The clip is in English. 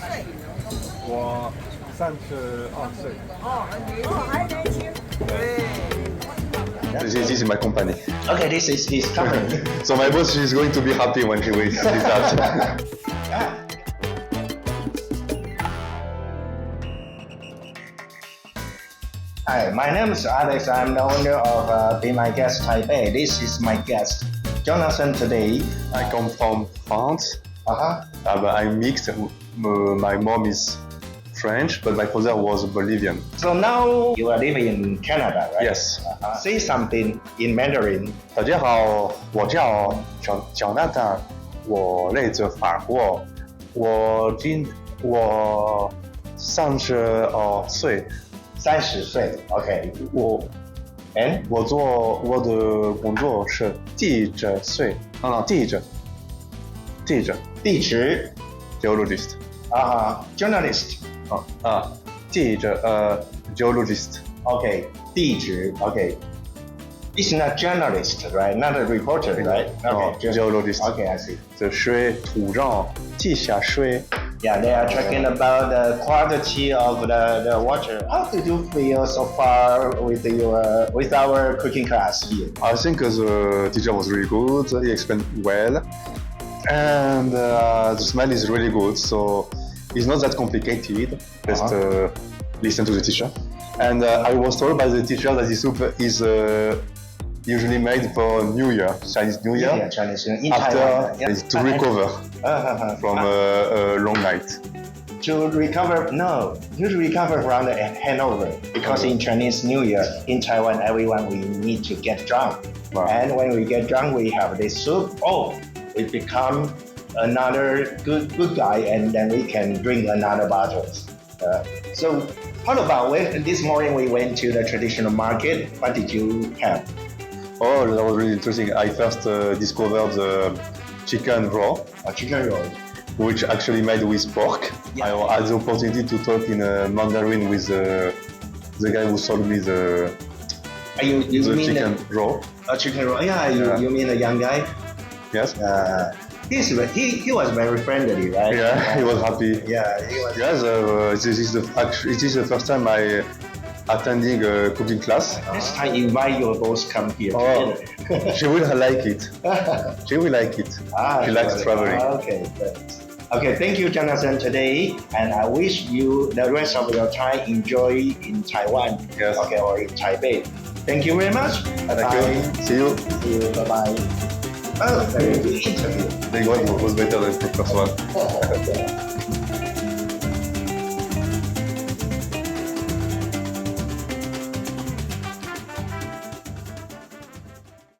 岁？我32岁。还年轻。对。This is my company. Okay, this is his company. So my boss is going to be happy when she sees that. Hi, my name is Alex. I'm the owner of BeMyGuest Taipei. This is my guest, Jornathan. Today, I come from France. Uh-huh. I'm mixed. My mom is French, but my father was Bolivian. So now you are living in Canada, right? Yes. Say something in Mandarin. 大家好，我叫Jornathan，我来自法国，我32岁。30岁 ，OK。我的工作是记者，地址 geologist。journalist。记者geologist。Okay, 地址 Okay. It's not journalist, right? Not a reporter, right? Okay, geologist. Okay, I see. 这水土壤地下水。Yeah, they are talking about the quality of the water. How did you feel so far with our cooking class here? I think the teacher was really good. He explained well, and the smell is really good. So it's not that complicated. Just listen to the teacher. And I was told by the teacher that the soup is usually made for New Year, Chinese New Year. Yeah, Chinese New Year. After it's to recover from a long night. To recover from the hangover, because in Chinese New Year in Taiwan, everyone we need to get drunk, and when we get drunk, we have this soup. We become another good guy, and then we can drink another bottles. So, how about this morning we went to the traditional market? What did you have? Oh, that was really interesting. I first discovered the chicken roll. Chicken roll. Which actually made with pork. Yeah. I had the opportunity to talk in Mandarin with the guy who sold me the chicken roll. Chicken roll. Yeah, you mean the young guy? Yes. He was very friendly, right? Yeah, he was happy. Yeah, he was. Yes, it is the first time I attending a cooking class. Next time invite your boss come here together. She will like it. She will like it. She likes traveling. Okay, thanks. Okay, thank you, Jonathan, today, and I wish you the rest of your time enjoy in Taiwan. Yes. Okay, or in Taipei. Thank you very much. Thank you. See you. See you. Bye bye. Oh, very good interview. The one was better than the first one.